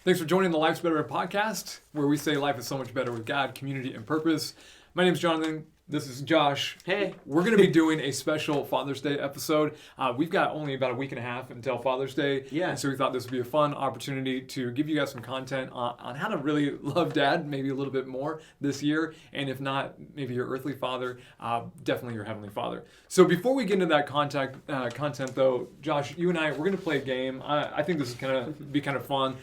Thanks for joining the Life's Better podcast, where we say life is so much better with God, community, and purpose. My name is Jonathan. This is Josh. Hey. We're going to be doing a special Father's Day episode. We've got only about a week and a half until Father's Day. Yeah. And so we thought this would be a fun opportunity to give you guys some content on how to really love Dad, maybe a little bit more this year. And if not, maybe your earthly father, definitely your heavenly father. So before we get into that content though, Josh, you and I, we're going to play a game. I think this is going to be kind of fun.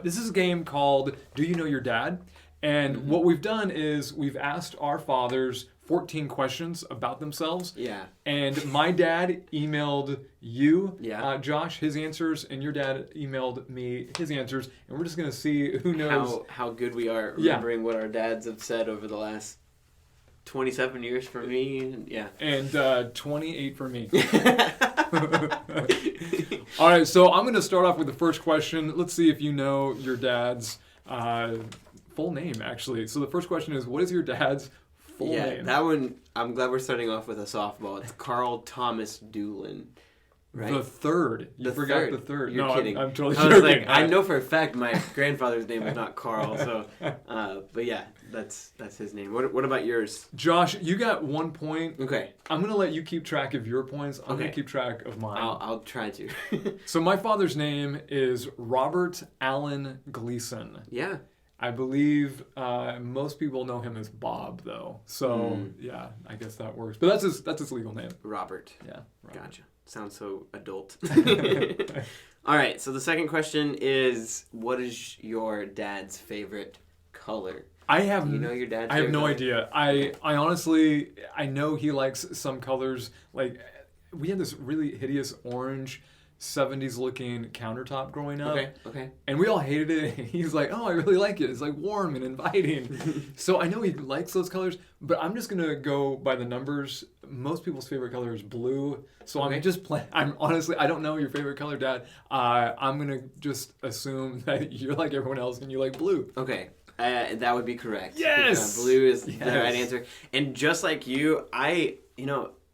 This is a game called Do You Know Your Dad? And what we've done is we've asked our fathers 14 questions about themselves. Yeah. And my dad emailed you, Yeah. Josh, his answers, and your dad emailed me his answers. And we're just going to see who knows. How good we are at remembering what our dads have said over the last 27 years for me. And 28 for me. All right, so I'm going to start off with the first question. Let's see if you know your dad's full name, actually. So the first question is, what is your dad's full name? That one, I'm glad we're starting off with a softball. It's Carl Thomas Doolin. Right? The third. You forgot the third. You're kidding. I'm totally joking. joking. I know for a fact my grandfather's name is not Carl, so but yeah, that's his name. What about yours? Josh, you got 1 point. Okay. I'm going to let you keep track of your points. I'm going to keep track of mine. I'll try to. So my father's name is Robert Allen Gleason. Yeah. I believe most people know him as Bob, though. So, yeah, I guess that works. But that's his legal name. Robert. Yeah. Robert. Gotcha. Sounds so adult. All right, so the second question is, what is your dad's favorite color? Do you know your dad's favorite color? I have no idea. I honestly, I know he likes some colors. Like, we had this really hideous orange 70s looking countertop growing up. Okay. And we all hated it. He's like, oh, I really like it. It's like warm and inviting. So I know he likes those colors, but I'm just going to go by the numbers. Most people's favorite color is blue. So I'm just playing. I'm honestly, I don't know your favorite color, Dad. I'm going to just assume that you're like everyone else and you like blue. Okay. That would be correct. Yes! Blue is the right answer. And just like you,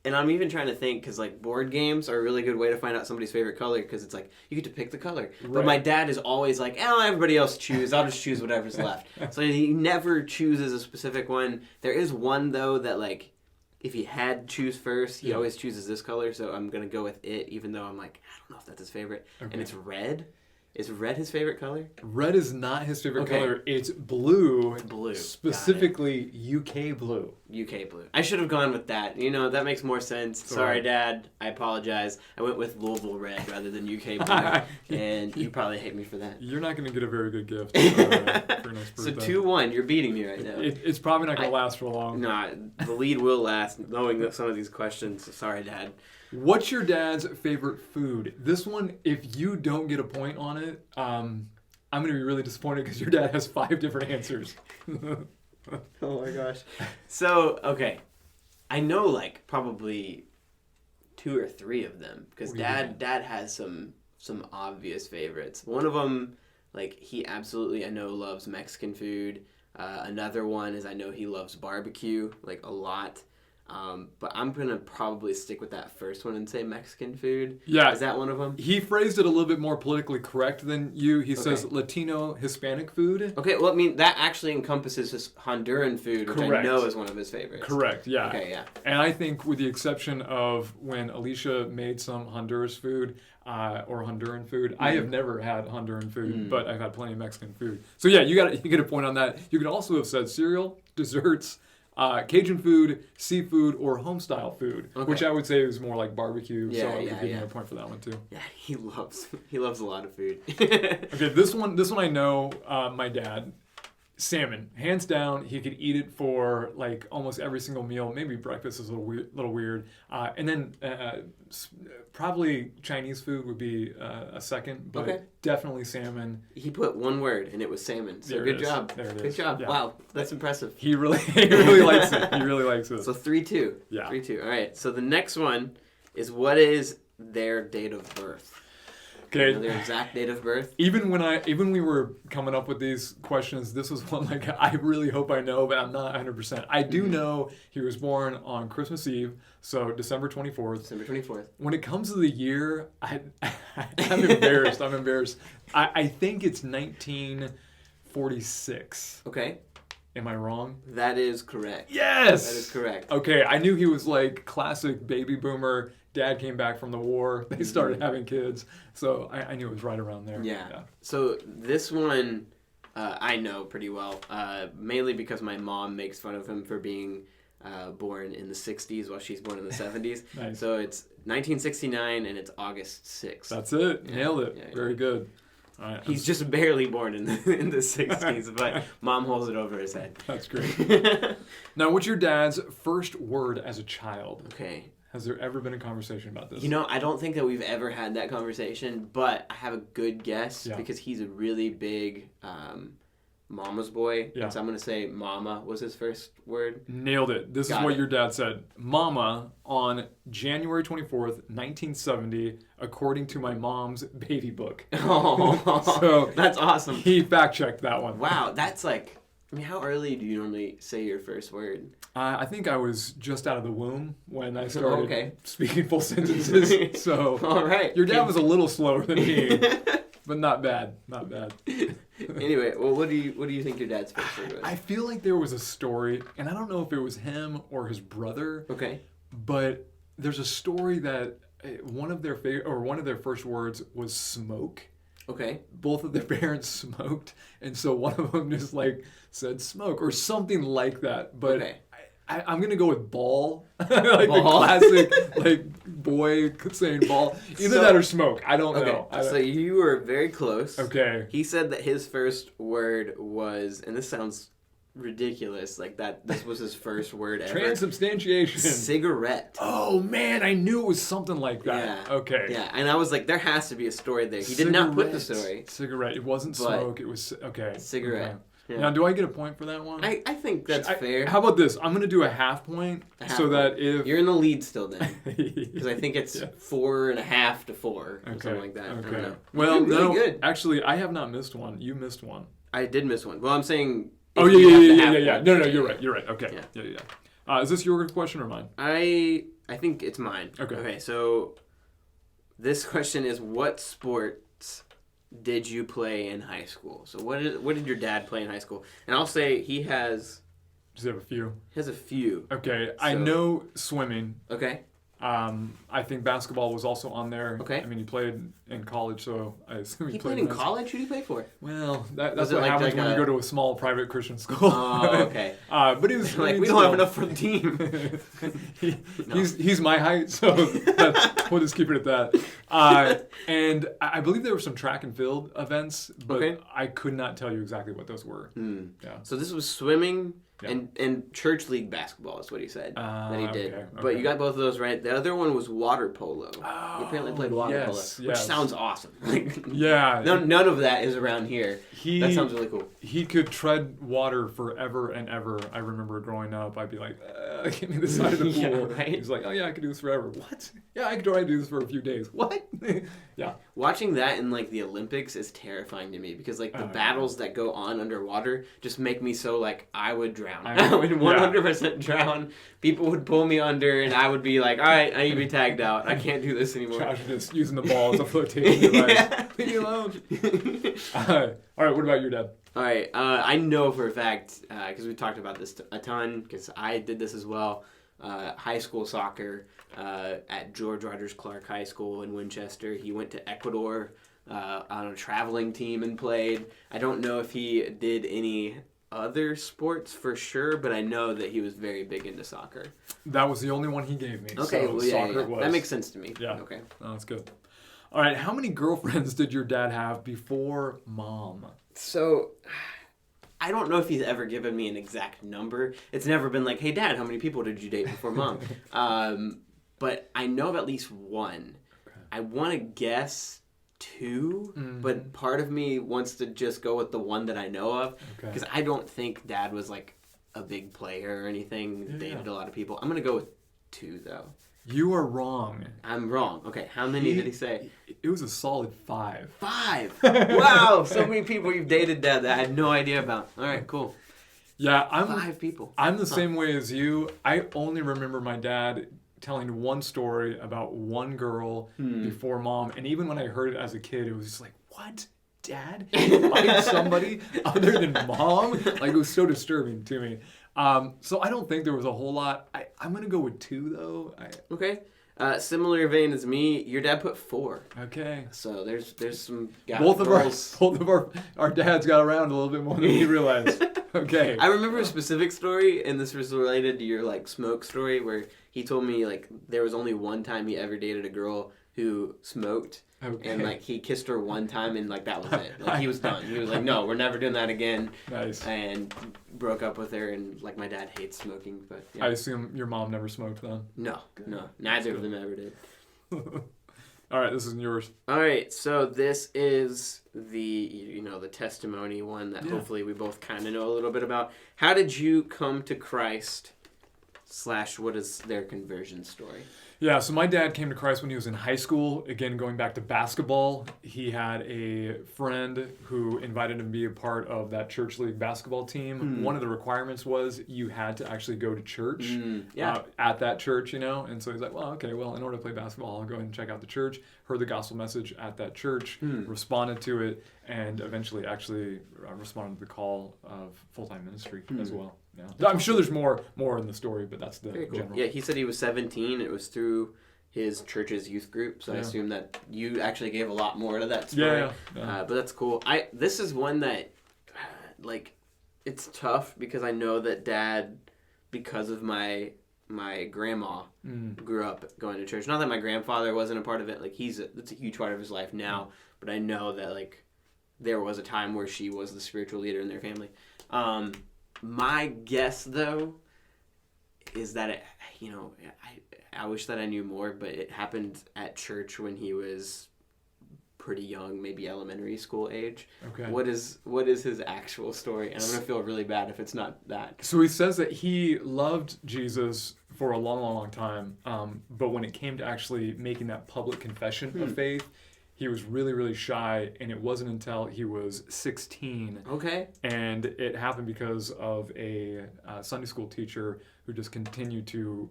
and I'm even trying to think, because like board games are a really good way to find out somebody's favorite color, because it's like you get to pick the color. Right. But my dad is always like, everybody else choose. I'll just choose whatever's left. So he never chooses a specific one. There is one though that like, if he had to choose first, he always chooses this color. So I'm gonna go with it, even though I'm like, I don't know if that's his favorite. Okay. And it's red. Is red his favorite color? Red is not his favorite color. It's blue. Blue. Specifically UK blue. UK blue. I should have gone with that. That makes more sense. Sorry, Dad. I apologize. I went with Louisville red rather than UK blue. And you probably hate me for that. You're not going to get a very good gift for next birthday. So 2-1. You're beating me right now. It's probably not going to last for long. No, the lead will last, knowing some of these questions. Sorry, Dad. What's your dad's favorite food? This one, if you don't get a point on it, I'm going to be really disappointed because your dad has 5 different answers. Oh my gosh. So, okay. I know like probably 2 or 3 of them because dad has some obvious favorites. One of them, like he absolutely, I know, loves Mexican food. Another one is I know he loves barbecue like a lot. But I'm going to probably stick with that first one and say Mexican food. Yeah. Is that one of them? He phrased it a little bit more politically correct than you. He says Latino Hispanic food. Okay, well, I mean, that actually encompasses his Honduran food, which I know is one of his favorites. Correct, yeah. Okay, yeah. And I think with the exception of when Alicia made some Honduras food, or Honduran food. I have never had Honduran food, but I've had plenty of Mexican food. So yeah, you get a point on that. You could also have said cereal, desserts, Cajun food, seafood, or home-style food, which I would say is more like barbecue. So I would give you a point for that one too. Yeah, he loves a lot of food. Okay, this one I know. My dad, salmon, hands down. He could eat it for like almost every single meal. Maybe breakfast is a little weird. And then probably Chinese food would be a second, but definitely salmon. He put one word, and it was salmon. So good job. There it is. Good job. Yeah. Wow, that's impressive. He really likes it. He really likes it. So 3-2. Yeah. 3-2. All right. So the next one is, what is their date of birth? Okay. You know their exact date of birth? Even when we were coming up with these questions, this was one like I really hope I know, but I'm not 100%. I do know he was born on Christmas Eve, so December 24th. December 24th. When it comes to the year, I'm embarrassed. I'm embarrassed. I think it's 1946. Okay. Am I wrong? That is correct. Yes! That is correct. Okay, I knew he was like classic baby boomer. Dad came back from the war. They started having kids. So I knew it was right around there. Yeah. So this one I know pretty well, mainly because my mom makes fun of him for being born in the 60s while she's born in the 70s. Nice. So it's 1969 and it's August 6th. That's it. Nailed it. Yeah, Very good. All right. He's just barely born in the 60s, but mom holds it over his head. That's great. Now, what's your dad's first word as a child? Okay. Has there ever been a conversation about this? You know, I don't think that we've ever had that conversation, but I have a good guess because he's a really big mama's boy. Yeah. So I'm going to say mama was his first word. Nailed it. This is what your dad said. Mama on January 24th, 1970, according to my mom's baby book. Oh, so that's awesome. He fact-checked that one. Wow, that's like, I mean, how early do you normally say your first word? I think I was just out of the womb when I started speaking full sentences. So all right. Your dad was a little slower than me, but not bad. Not bad. Anyway, well, what do you think your dad's first word was? I feel like there was a story, and I don't know if it was him or his brother. Okay. But there's a story that one of their first words was smoke. Okay. Both of their parents smoked, and so one of them just like said smoke or something like that. But I'm gonna go with ball, like ball? the classic like boy saying ball. Either that or smoke. I don't know. So you were very close. Okay. He said that his first word was, and this sounds ridiculous, like that. This was his first word ever. Transubstantiation. Cigarette. Oh man, I knew it was something like that. Yeah. Okay. Yeah, and I was like, there has to be a story there. He did not put the story. Cigarette. It wasn't smoke. It was okay. Cigarette. Okay. Yeah. Now, do I get a point for that one? I think that's fair. How about this? I'm going to do a half point that if... You're in the lead still then. Because I think it's 4.5 to 4 or something like that. Okay. I don't know. Well, really good. Actually, I have not missed one. You missed one. I did miss one. Well, I'm saying... Oh, yeah. No, you're right. Okay. Yeah. Is this your question or mine? I think it's mine. Okay, so this question is, what sports did you play in high school? So what did your dad play in high school? And I'll say he has... Does he have a few? He has a few. Okay, I know swimming. Okay. I think basketball was also on there. Okay. I mean, he played in college, so I assume he played in college? Who did he play for? Well, that's what happens when you go to a small private Christian school. Oh, okay. But he was like, we don't have enough for the team. He's my height, so we'll just keep it at that. And I believe there were some track and field events, but I could not tell you exactly what those were. Yeah. So this was swimming. And church league basketball is what he said that he did. Okay. But you got both of those right. The other one was water polo. He apparently played water polo, which sounds awesome. None of that is around here. That sounds really cool. He could tread water forever and ever. I remember growing up, I'd be like, give me the side of the pool. Right? He's like, oh yeah, I could do this forever. What? Yeah, I could try to do this for a few days. What? Yeah. Watching that in like the Olympics is terrifying to me because like the battles that go on underwater just make me so like I would drown. I would 100% drown. People would pull me under and I would be like, all right, I need to be tagged out. I can't do this anymore. Josh is just using the ball as a flotation device. Leave me alone. All right, what about your dad? All right, I know for a fact, because we talked about this a ton, because I did this as well, high school soccer at George Rogers Clark High School in Winchester. He went to Ecuador on a traveling team and played. I don't know if he did any other sports for sure, but I know that he was very big into soccer. That was the only one he gave me. Okay, so well, yeah, soccer was. That makes sense to me. Yeah. Okay. Oh, that's good. All right, how many girlfriends did your dad have before mom? So, I don't know if he's ever given me an exact number. It's never been like, hey, Dad, how many people did you date before Mom? But I know of at least one. Okay. I want to guess 2, but part of me wants to just go with the one that I know of. Because I don't think Dad was like a big player or anything. Dated a lot of people. I'm going to go with 2, though. You are wrong. I'm wrong. Okay, how many did he say? It was a solid 5. 5. Wow, so many people you've dated, Dad, that I had no idea about. All right, cool. Yeah, 5 people. I'm the same way as you. I only remember my dad telling one story about one girl before mom, and even when I heard it as a kid, it was just like, what? Dad liked somebody other than mom? Like, it was so disturbing to me. So I don't think there was a whole lot. I'm gonna go with 2 though. Okay. Similar vein as me, your dad put 4. Okay. So there's some both of our dads got around a little bit more than we realized. Okay. I remember a specific story, and this was related to your like smoke story, where he told me like there was only one time he ever dated a girl who smoked. Okay. And like he kissed her one time, and like that was it. Like he was done. He was like, "No, we're never doing that again." Nice. And broke up with her. And like my dad hates smoking, but yeah. I assume your mom never smoked then. No, neither of them ever did. All right, this is yours. All right, so this is the the testimony one that hopefully we both kind of know a little bit about. How did you come to Christ? / what is their conversion story? Yeah, so my dad came to Christ when he was in high school. Again, going back to basketball, he had a friend who invited him to be a part of that church league basketball team. One of the requirements was you had to actually go to church at that church, And so he's like, well, okay, well, in order to play basketball, I'll go and check out the church. Heard the gospel message at that church, responded to it, and eventually actually responded to the call of full-time ministry as well. Yeah. I'm sure there's more in the story, but that's the general. Yeah, he said he was 17. It was through his church's youth group, so I assume that you actually gave a lot more to that story. Yeah. But that's cool. This is one that, like, it's tough because I know that Dad, because of my grandma, grew up going to church. Not that my grandfather wasn't a part of it. Like, it's a huge part of his life now, but I know that, like, there was a time where she was the spiritual leader in their family. My guess, though, is that I wish that I knew more, but it happened at church when he was pretty young, maybe elementary school age. Okay. What is his actual story? And I'm gonna feel really bad if it's not that. So he says that he loved Jesus for a long, long, long time, but when it came to actually making that public confession of faith, he was really, really shy, and it wasn't until he was 16. Okay. And it happened because of a Sunday school teacher who just continued to,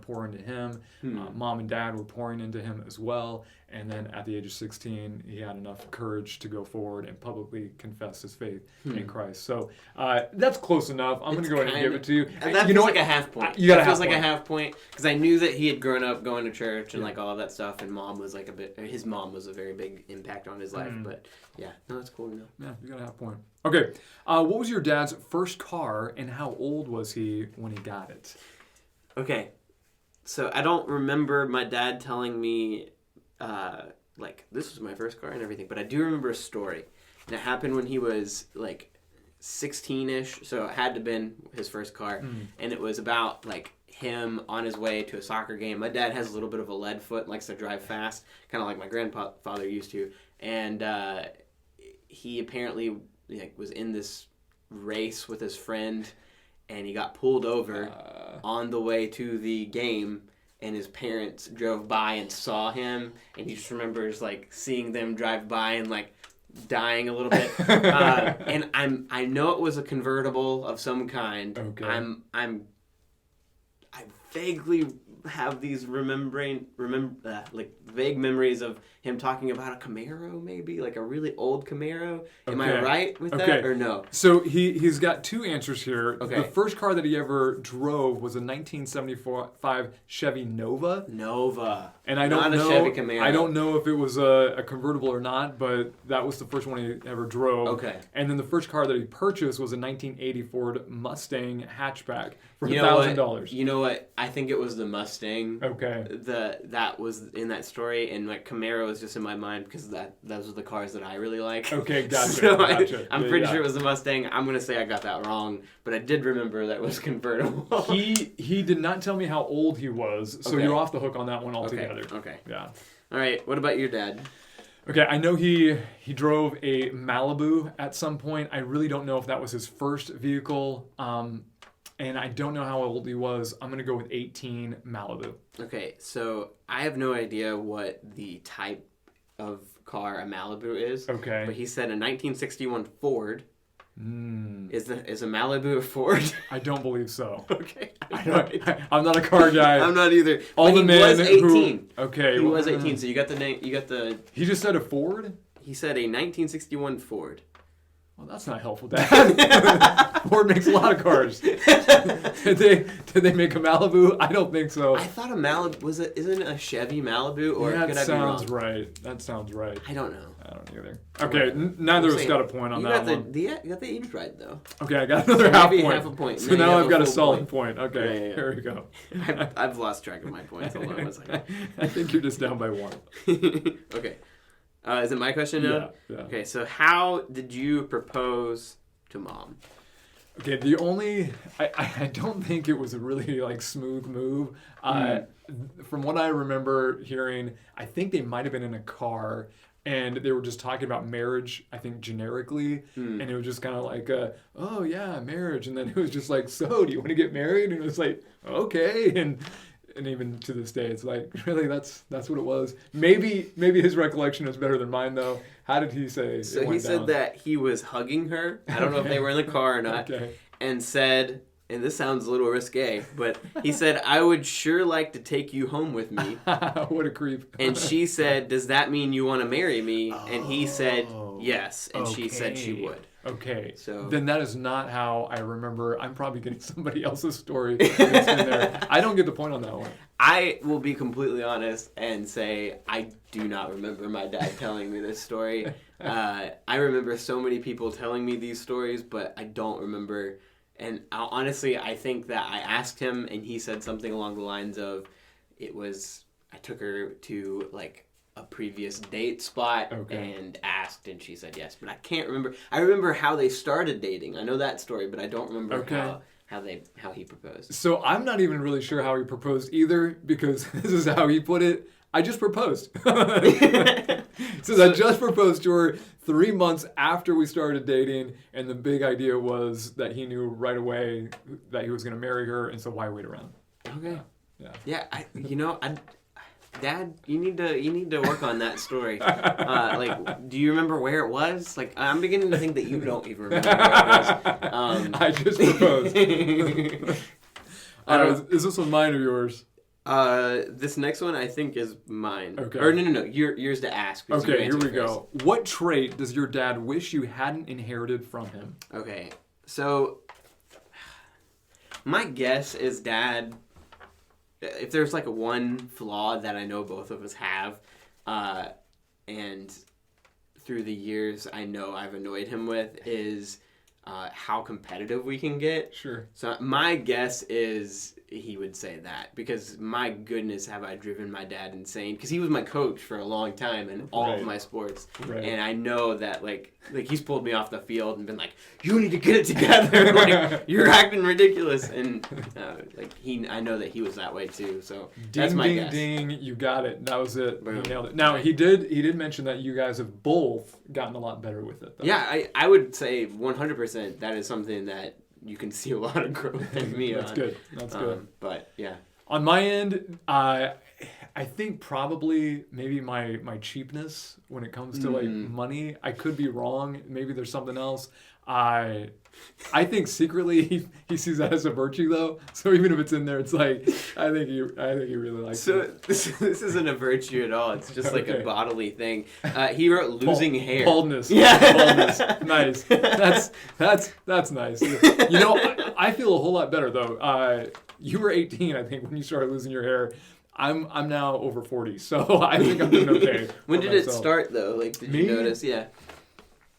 pour into him. Mom and Dad were pouring into him as well. And then at the age of 16, he had enough courage to go forward and publicly confess his faith in Christ. So that's close enough. I'm going to go ahead and give it to you. That feels like a half point. That feels like a half point because I knew that he had grown up going to church and like all of that stuff, and mom was like his mom was a very big impact on his life. But yeah, no, that's cool to know. Yeah, you got a half point. Okay, what was your dad's first car, and how old was he when he got it? Okay, so I don't remember my dad telling me this was my first car and everything, but I do remember a story, and it happened when he was like 16-ish, so it had to have been his first car, and it was about like him on his way to a soccer game. My dad has a little bit of a lead foot, likes to drive fast, kind of like my grandfather used to, and he apparently was in this race with his friend, and he got pulled over on the way to the game, and his parents drove by and saw him, and he just remembers like seeing them drive by and like dying a little bit. And I know it was a convertible of some kind. Okay. I vaguely have these vague memories of him talking about a Camaro, maybe like a really old Camaro. Am I right with that or no? So he's got 2 answers here. Okay. The first car that he ever drove was a 1975 Chevy Nova. And I don't know. Not a Chevy Camaro. I don't know if it was a convertible or not, but that was the first one he ever drove. Okay. And then the first car that he purchased was a 1980 Ford Mustang hatchback for $1,000. You know what? I think it was the Mustang. Okay. That was in that story, and like Camaro was just in my mind because those are the cars that I really like. Okay, gotcha. So gotcha. I'm pretty sure it was the Mustang. I'm gonna say I got that wrong, but I did remember that it was convertible. He did not tell me how old he was, so you're off the hook on that one altogether. Okay. Yeah. All right. What about your dad? Okay, I know he drove a Malibu at some point. I really don't know if that was his first vehicle. and I don't know how old he was. I'm gonna go with 18 Malibu. Okay, so I have no idea what the type of car a Malibu is. Okay. But he said a 1961 Ford. Mm. Is a Malibu a Ford? I don't believe so. Okay. I'm not a car guy. I'm not either. All but the he men was 18. Okay. He was 18, so you got the name. You got the. He just said a Ford? He said a 1961 Ford. Well, that's not helpful, Dad. Ford makes a lot of cars. Did they make a Malibu? I don't think so. I thought a Malibu isn't a Chevy Malibu, or yeah, could that I be wrong? sounds right. That sounds right. I don't know. I don't either. Okay, neither of us got a point on that one. You got the age right though. Okay, I got another half point. Half a point. So now I've got a solid point. Okay, yeah. here we go. I've lost track of my points. Hold on one second. I think you're just down by one. Okay. Is it my question now? Yeah. Okay, so how did you propose to Mom? Okay, I don't think it was a really like smooth move. From what I remember hearing, I think they might have been in a car and they were just talking about marriage, I think generically, and it was just kind of like, oh yeah, marriage, and then it was just like, so do you want to get married? And it was like, okay, and even to this day, it's like, really, that's what it was. Maybe his recollection is better than mine, though. How did he say? So he said that he was hugging her. I don't know if they were in the car or not. Okay. And said, and this sounds a little risque, but he said, I would sure like to take you home with me. What a creep. And she said, does that mean you want to marry me? And he said, yes. And she said she would. Okay, so then that is not how I remember. I'm probably getting somebody else's story. There. I don't get the point on that one. I will be completely honest and say I do not remember my dad telling me this story. I remember so many people telling me these stories, but I don't remember. And honestly, I think that I asked him and he said something along the lines of, I took her to like a previous date spot and asked, and she said yes, but I can't remember. I remember how they started dating. I know that story, but I don't remember how he proposed. So I'm not even really sure how he proposed either, because this is how he put it. I just proposed. He says, I just proposed to her 3 months after we started dating, and the big idea was that he knew right away that he was going to marry her, and so why wait around? Okay. Yeah. Dad, you need to work on that story. Do you remember where it was? Like, I'm beginning to think that you don't even remember where it was. I just proposed. Is this one mine or yours? This next one I think is mine. Okay. Or no, yours to ask. Okay, here we go. What trait does your dad wish you hadn't inherited from him? Okay, so my guess is Dad. If there's like a one flaw that I know both of us have, and through the years I know I've annoyed him with, is how competitive we can get. Sure. So my guess is he would say that, because my goodness have I driven my dad insane, because he was my coach for a long time in all of my sports. Right. And I know that like he's pulled me off the field and been like, you need to get it together. Like, you're acting ridiculous. And I know that he was that way too. So that's my guess. Ding, you got it. That was it. Boom. You nailed it. Now he did mention that you guys have both gotten a lot better with it, though. Yeah, I would say 100% that is something that you can see a lot of growth in me. That's good. That's good. But yeah. On my end, I think probably maybe my cheapness when it comes to like money. I could be wrong. Maybe there's something else. I think secretly he sees that as a virtue, though. So even if it's in there, it's like I think he really likes it. So this isn't a virtue at all. It's just like a bodily thing. He wrote losing hair. Baldness. Yeah. Baldness. Nice. That's nice. You know, I feel a whole lot better though. You were 18, I think, when you started losing your hair. I'm now over 40, so I think I'm doing okay. When did it start though? Like, did you notice? Yeah.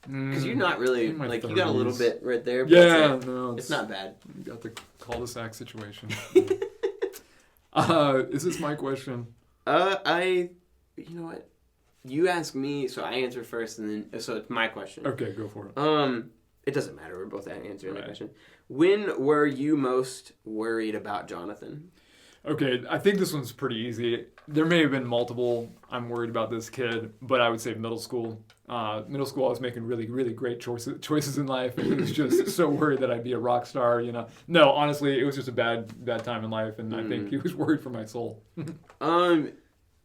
Because you're not really, like, 30s. You got a little bit right there. But yeah, it's not bad. You got the cul-de-sac situation. Is this my question? You know what? You ask me, so I answer first, and then, so it's my question. Okay, go for it. It doesn't matter. We're both answering that question. When were you most worried about Jonathan? Okay, I think this one's pretty easy. There may have been multiple. I'm worried about this kid, but I would say middle school. Middle school, I was making really, really great choices in life, and he was just so worried that I'd be a rock star. No, honestly, it was just a bad time in life, and I think he was worried for my soul.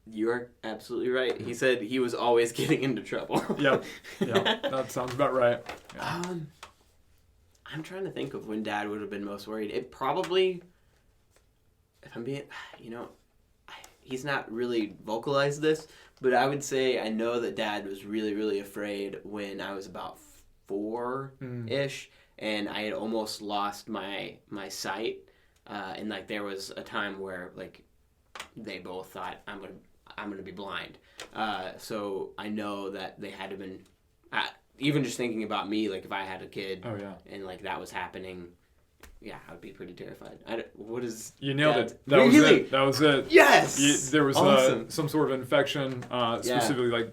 You are absolutely right. He said he was always getting into trouble. Yeah, that sounds about right. Yeah. I'm trying to think of when Dad would have been most worried. It probably, if I'm being, he's not really vocalized this, but I would say I know that Dad was really, really afraid when I was about 4-ish, and I had almost lost my sight, and like there was a time where like they both thought I'm gonna be blind. So I know that they had to been, even just thinking about me, like if I had a kid, and like that was happening, yeah, I would be pretty terrified. What is you nailed Dad's... it? That really? was it. That was it. Yes. There was awesome. Some sort of infection, specifically like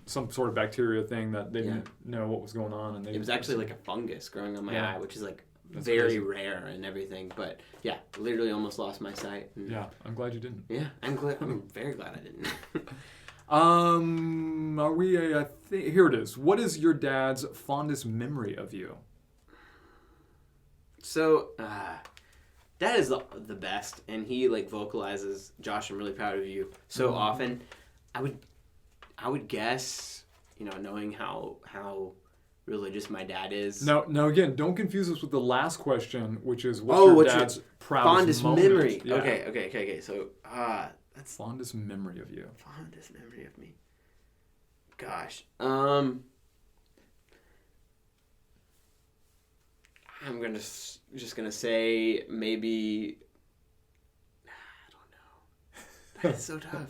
some sort of bacteria thing that they didn't know what was going on, and it was actually like a fungus growing on my eye, which is like That's very crazy. rare and everything. But yeah, literally almost lost my sight. Yeah, I'm glad you didn't. Yeah, I'm very glad I didn't. Are we? Here it is. What is your dad's fondest memory of you? So, Dad is the best, and he like vocalizes, "Josh, I'm really proud of you." So often, I would guess, knowing how religious my dad is. Now again, don't confuse us with the last question, which is what's your dad's proudest moment? memory? Yeah. Okay. So, that's fondest memory of you. Fondest memory of me. Gosh. I'm just gonna say maybe. I don't know. That's so tough.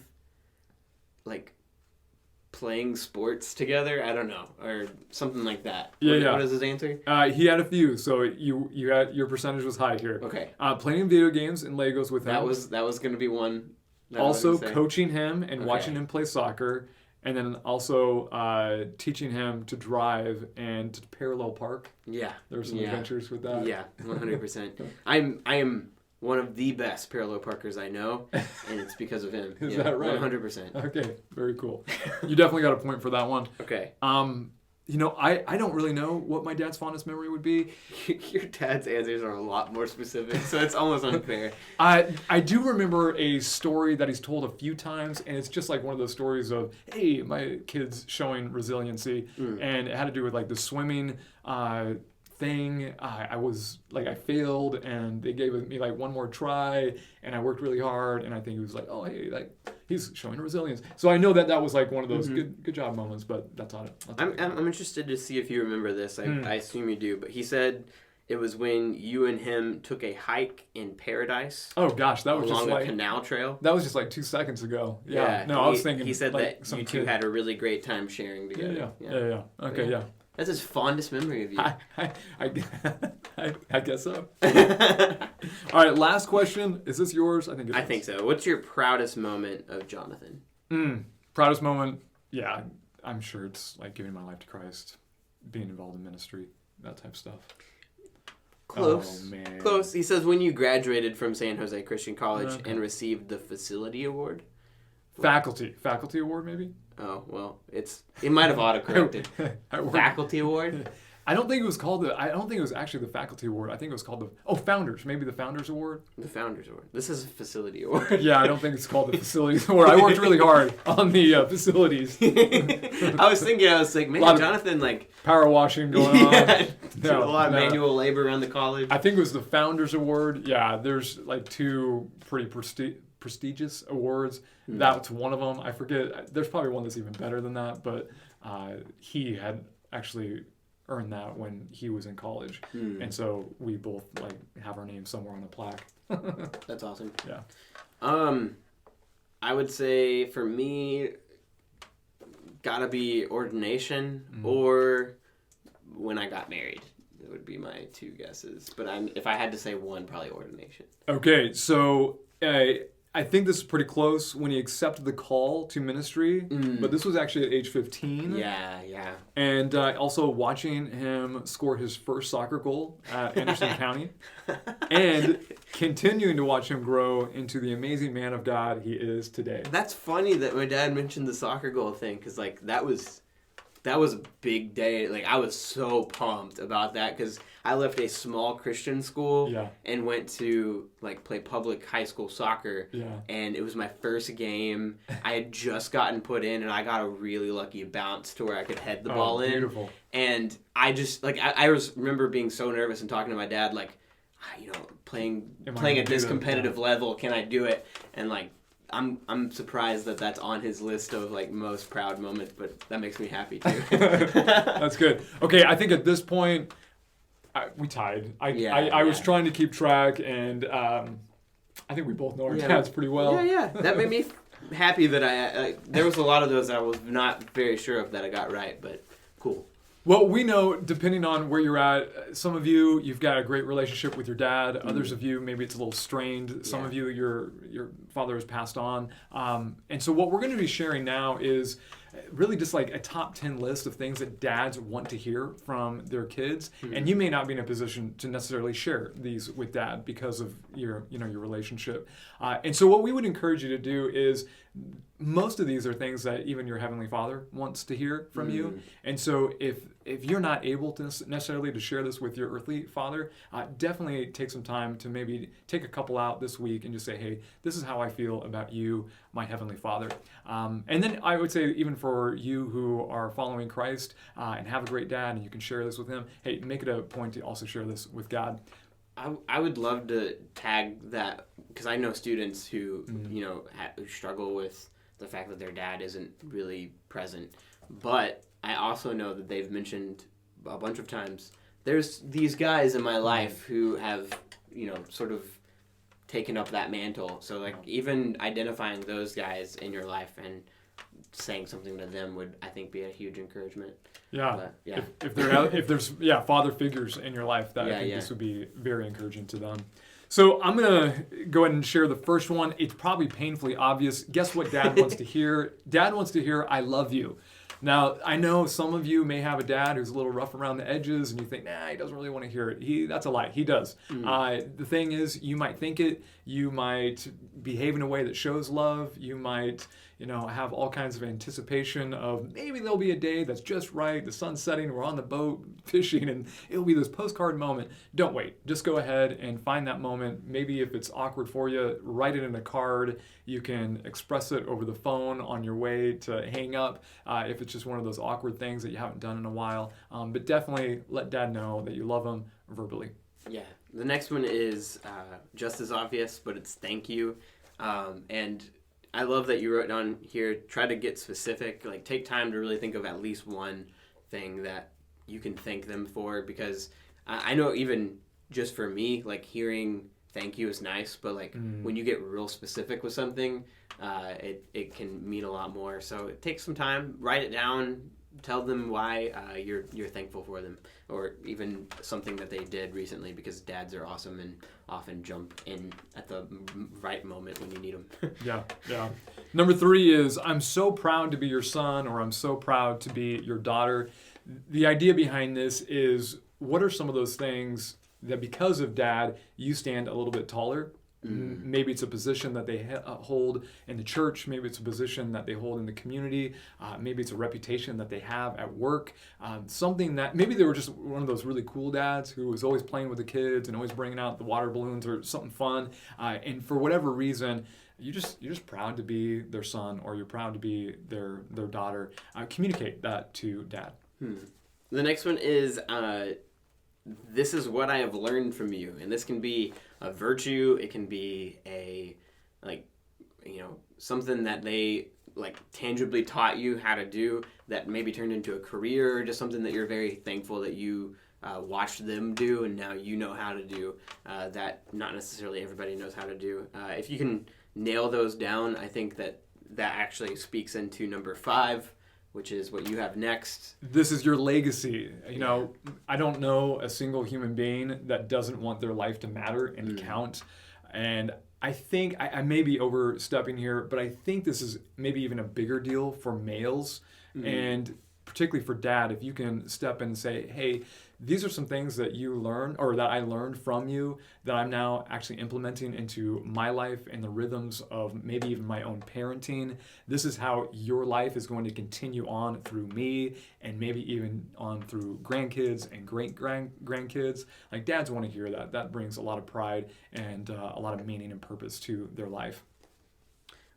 Like playing sports together. I don't know, or something like that. Yeah. What is his answer? He had a few, so you had your percentage was high here. Okay. Playing video games and Legos with him. That was gonna be one. Also coaching him and watching him play soccer. And then also teaching him to drive and to parallel park. Yeah. There were some adventures with that. Yeah, 100%. I am one of the best parallel parkers I know, and it's because of him. Is that right? 100%. Okay, very cool. You definitely got a point for that one. Okay. I don't really know what my dad's fondest memory would be. Your dad's answers are a lot more specific, so it's almost unfair. I do remember a story that he's told a few times, and it's just like one of those stories of, hey, my kid's showing resiliency, and it had to do with like the swimming thing. I failed, and they gave me like one more try, and I worked really hard, and I think he was like, oh, hey, like he's showing resilience. So I know that was like one of those good job moments, but that's not it. I'm interested to see if you remember this. I assume you do, but he said it was when you and him took a hike in Paradise. Oh gosh, that was just like a canal trail. That was just like 2 seconds ago. Yeah. No, I was thinking. He said like that you two had a really great time sharing together. Yeah. Okay, yeah. That's his fondest memory of you. I guess so. All right, last question. Is this yours? I think it is. I think so. What's your proudest moment of Jonathan? Proudest moment? Yeah, I'm sure it's like giving my life to Christ, being involved in ministry, that type of stuff. Close. Oh, man. Close. He says when you graduated from San Jose Christian College and received the Facility Award. Faculty Award, maybe? Oh, well, it might have autocorrected. Faculty Award? I don't think it was called I don't think it was actually the Faculty Award. I think it was called Founders. Maybe the Founders Award. The Founders Award. This is a Facility Award. Yeah, I don't think it's called the Facilities Award. I worked really hard on the facilities. I was like, man, Jonathan, like power washing going on. Did a lot of manual labor around the college. I think it was the Founders Award. Yeah, there's like 2 pretty prestigious awards. That's one of them. I forget. There's probably one that's even better than that, but he had actually earned that when he was in college, and so we both like have our names somewhere on a plaque. That's awesome. Yeah. I would say for me, gotta be ordination or when I got married. That would be my 2 guesses. But if I had to say one, probably ordination. Okay, so I think this is pretty close when he accepted the call to ministry, but this was actually at age 15. Yeah. And also watching him score his first soccer goal at Anderson County. And continuing to watch him grow into the amazing man of God he is today. That's funny that my dad mentioned the soccer goal thing, because like that was a big day. Like I was so pumped about that because I left a small Christian school and went to like play public high school soccer. And it was my first game. I had just gotten put in, and I got a really lucky bounce to where I could head the ball in. Beautiful. And I just like I remember being so nervous and talking to my dad like, playing at this competitive level, can I do it? And like I'm surprised that that's on his list of like most proud moments, but that makes me happy too. That's good. Okay, I think at this point we tied. I was trying to keep track, and I think we both know our dads pretty well. Yeah. That made me happy that there was a lot of those I was not very sure of that I got right, but cool. Well, we know, depending on where you're at, some of you, you've got a great relationship with your dad. Others of you, maybe it's a little strained. Some of you, your father has passed on. And so what we're going to be sharing now is really just like a top 10 list of things that dads want to hear from their kids. And you may not be in a position to necessarily share these with dad because of your relationship. And so what we would encourage you to do is, most of these are things that even your Heavenly Father wants to hear from you. And so if you're not able to necessarily to share this with your earthly father, definitely take some time to maybe take a couple out this week and just say, hey, this is how I feel about you, my Heavenly Father. And then I would say, even for you who are following Christ and have a great dad and you can share this with him, hey, make it a point to also share this with God. I would love to tag that, because I know students who who struggle with the fact that their dad isn't really present. But I also know that they've mentioned a bunch of times, there's these guys in my life who have sort of taken up that mantle. So like even identifying those guys in your life and saying something to them would, I think, be a huge encouragement. If there's father figures in your life, I think this would be very encouraging to them. So I'm going to go ahead and share the first one. It's probably painfully obvious. Guess what Dad wants to hear? Dad wants to hear, I love you. Now, I know some of you may have a dad who's a little rough around the edges and you think, he doesn't really want to hear it. That's a lie. He does. The thing is, you might think it. You might behave in a way that shows love. You might have all kinds of anticipation of maybe there'll be a day that's just right. The sun's setting, we're on the boat fishing, and it'll be this postcard moment. Don't wait. Just go ahead and find that moment. Maybe if it's awkward for you, write it in a card. You can express it over the phone on your way to hang up if it's just one of those awkward things that you haven't done in a while. But definitely let Dad know that you love him verbally. Yeah. The next one is just as obvious, but it's thank you. And I love that you wrote down here, try to get specific, like take time to really think of at least one thing that you can thank them for, because I know even just for me, like hearing thank you is nice, but like when you get real specific with something, it can mean a lot more. So take some time, write it down, tell them why you're thankful for them, or even something that they did recently, because dads are awesome and often jump in at the right moment when you need them. Yeah. Number 3 is, I'm so proud to be your son, or I'm so proud to be your daughter. The idea behind this is, what are some of those things that because of Dad, you stand a little bit taller? Maybe it's a position that they hold in the church. Maybe it's a position that they hold in the community. Maybe it's a reputation that they have at work. Something that maybe they were just one of those really cool dads who was always playing with the kids and always bringing out the water balloons or something fun. And for whatever reason, you're just proud to be their son, or you're proud to be their daughter. Communicate that to Dad. The next one is, this is what I have learned from you. And this can be a virtue. It can be something that they tangibly taught you how to do that maybe turned into a career, or just something that you're very thankful that you watched them do and now you know how to do that not necessarily everybody knows how to do. If you can nail those down, I think that actually speaks into number 5, which is what you have next. This is your legacy. I don't know a single human being that doesn't want their life to matter and count. And I think, I may be overstepping here, but I think this is maybe even a bigger deal for males. And particularly for Dad, if you can step in and say, hey, these are some things that you learn, or that I learned from you, that I'm now actually implementing into my life and the rhythms of maybe even my own parenting. This is how your life is going to continue on through me, and maybe even on through grandkids and grandkids. Like, dads want to hear that. That brings a lot of pride and a lot of meaning and purpose to their life.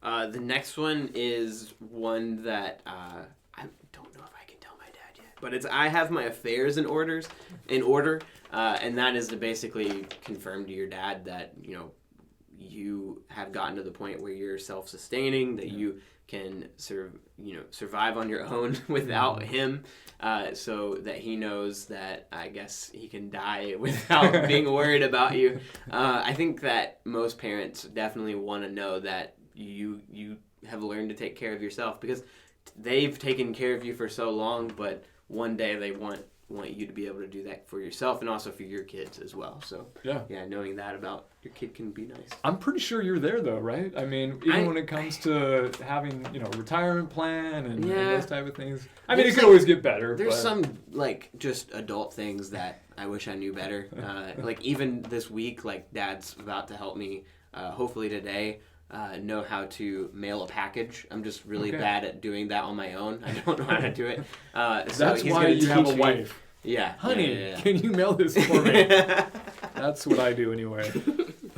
The next one is one that I don't know if I can tell my dad yet, but it's I have my affairs in order, and that is to basically confirm to your dad that you have gotten to the point where you're self-sustaining, that you can survive on your own without him, so that he knows that I guess he can die without being worried about you. I think that most parents definitely want to know that you have learned to take care of yourself, because they've taken care of you for so long, but one day they want you to be able to do that for yourself and also for your kids as well. So yeah, knowing that about your kid can be nice. I'm pretty sure you're there though, right? I mean, even when it comes to having a retirement plan and those type of things. I mean, it could always get better. There's some just adult things that I wish I knew better. Like even this week, Dad's about to help me, hopefully today, know how to mail a package. I'm just really bad at doing that on my own. I don't know how to do it. So that's why you have a wife. Yeah. Honey, can you mail this for me? That's what I do anyway.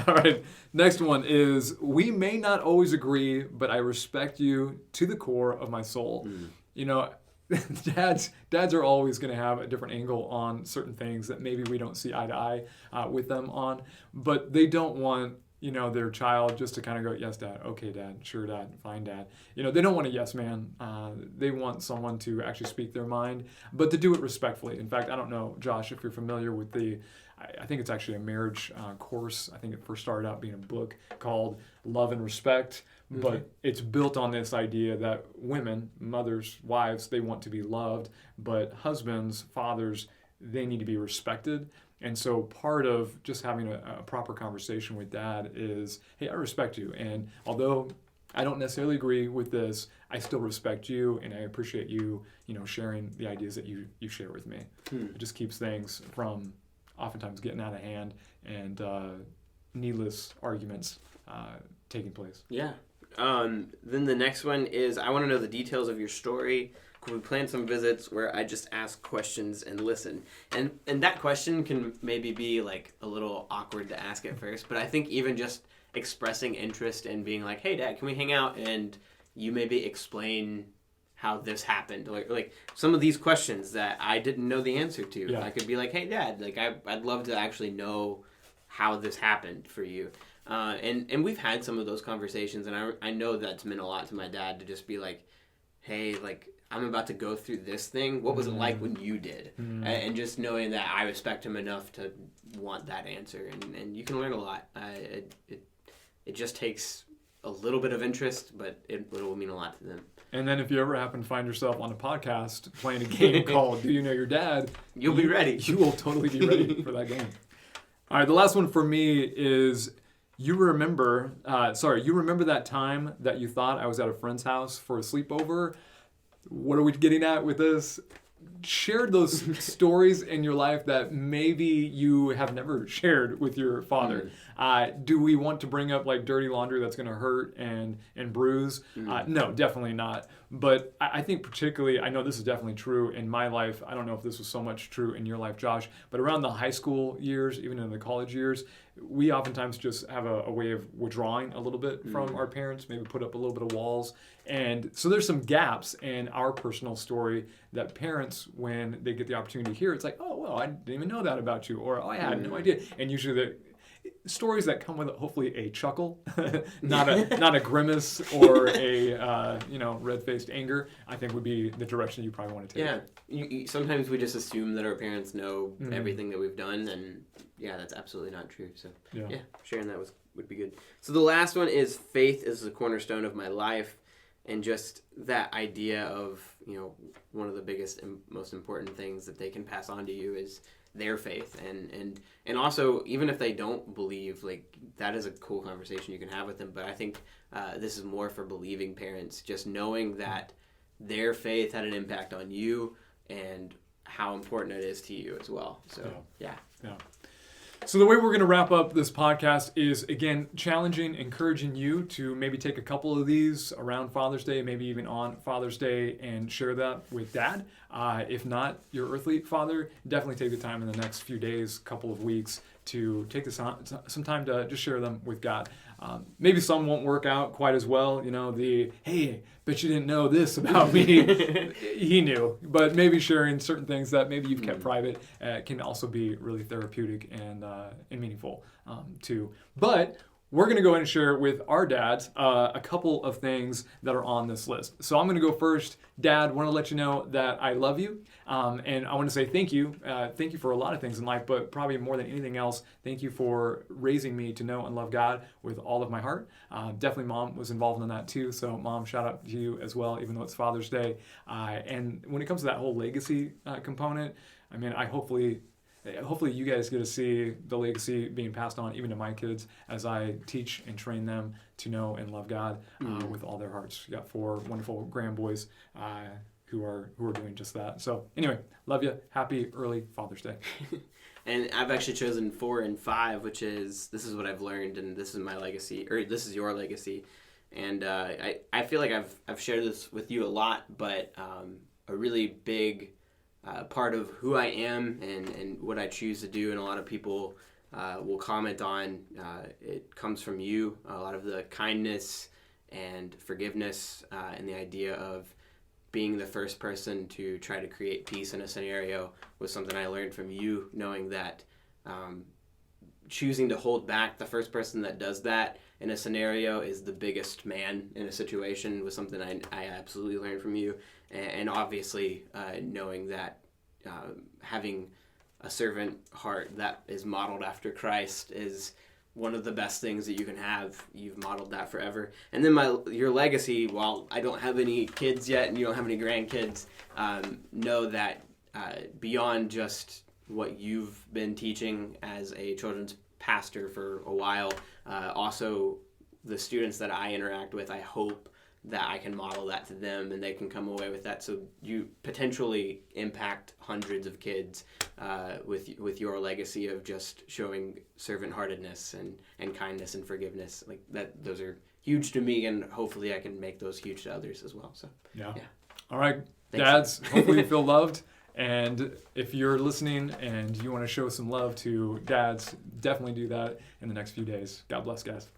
All right. Next one is, we may not always agree, but I respect you to the core of my soul. Dads are always going to have a different angle on certain things that maybe we don't see eye to eye with them on, but they don't want their child just to kind of go, yes, dad, okay, dad, sure, dad, fine, dad. They don't want a yes man. They want someone to actually speak their mind, but to do it respectfully. In fact, I don't know, Josh, if you're familiar with I think it's actually a marriage course. I think it first started out being a book called Love and Respect, but it's built on this idea that women, mothers, wives, they want to be loved, but husbands, fathers, they need to be respected. And so part of just having a proper conversation with dad is, hey, I respect you. And although I don't necessarily agree with this, I still respect you, and I appreciate you, sharing the ideas that you share with me. It just keeps things from oftentimes getting out of hand and needless arguments taking place. Yeah. Then the next one is, I want to know the details of your story. We plan some visits where I just ask questions and listen. And that question can maybe be a little awkward to ask at first, but I think even just expressing interest and being like, hey, Dad, can we hang out? And you maybe explain how this happened. Like some of these questions that I didn't know the answer to. Yeah. I could be like, hey, Dad, I'd love to actually know how this happened for you. And we've had some of those conversations, and I know that's meant a lot to my dad to just be like, hey, I'm about to go through this thing. What was it like when you did? And just knowing that I respect him enough to want that answer. And you can learn a lot. It just takes a little bit of interest, but it will mean a lot to them. And then if you ever happen to find yourself on a podcast playing a game called Do You Know Your Dad? You'll be ready. You will totally be ready for that game. All right, the last one for me is, you remember that time that you thought I was at a friend's house for a sleepover? What are we getting at with this? Share those stories in your life that maybe you have never shared with your father. Do we want to bring up dirty laundry that's going to hurt and bruise? No, definitely not. But I think particularly, I know this is definitely true in my life. I don't know if this was so much true in your life, Josh, but around the high school years, even in the college years, we oftentimes just have a way of withdrawing a little bit from our parents, maybe put up a little bit of walls. And so there's some gaps in our personal story that parents, when they get the opportunity to hear, it's like, oh, well, I didn't even know that about you, or oh, I had no idea. And usually the stories that come with hopefully a chuckle, not a grimace or a red-faced anger, I think would be the direction you probably want to take. Yeah, sometimes we just assume that our parents know everything that we've done, and that's absolutely not true. So yeah sharing that would be good. So the last one is, faith is the cornerstone of my life, and just that idea of one of the biggest and most important things that they can pass on to you is their faith, and also even if they don't believe, that is a cool conversation you can have with them. But I think this is more for believing parents, just knowing that their faith had an impact on you, and how important it is to you as well. So yeah. So the way we're going to wrap up this podcast is, again, challenging, encouraging you to maybe take a couple of these around Father's Day, maybe even on Father's Day, and share that with Dad. If not your earthly father, definitely take the time in the next few days, couple of weeks, to take some time to just share them with God. Maybe some won't work out quite as well. Hey, but you didn't know this about me. He knew. But maybe sharing certain things that maybe you've kept private can also be really therapeutic and meaningful too. But we're going to go ahead and share with our dads a couple of things that are on this list. So I'm going to go first. Dad, want to let you know that I love you. And I want to say thank you. Thank you for a lot of things in life, but probably more than anything else, thank you for raising me to know and love God with all of my heart. Definitely Mom was involved in that too. So Mom, shout out to you as well, even though it's Father's Day. And when it comes to that whole legacy component, I mean, hopefully you guys get to see the legacy being passed on even to my kids as I teach and train them to know and love God with all their hearts. You got 4 wonderful grandboys who are doing just that. So anyway, love you. Happy early Father's Day. And I've actually chosen 4 and 5, which is, this is what I've learned, and this is my legacy, or this is your legacy. And I feel like I've shared this with you a lot, but a really big part of who I am and what I choose to do, and a lot of people will comment on, it comes from you. A lot of the kindness and forgiveness and the idea of being the first person to try to create peace in a scenario was something I learned from you, knowing that choosing to hold back, the first person that does that in a scenario is the biggest man in a situation, was something I absolutely learned from you. And obviously knowing that having a servant heart that is modeled after Christ is one of the best things that you can have. You've modeled that forever. And then your legacy, while I don't have any kids yet and you don't have any grandkids, know that beyond just what you've been teaching as a children's pastor for a while, also the students that I interact with, I hope that I can model that to them and they can come away with that. So you potentially impact hundreds of kids with your legacy of just showing servant-heartedness and kindness and forgiveness. Like that, those are huge to me, and hopefully I can make those huge to others as well. So yeah. All right, thanks. dads, hopefully you feel loved. And if you're listening and you want to show some love to dads, definitely do that in the next few days. God bless, guys.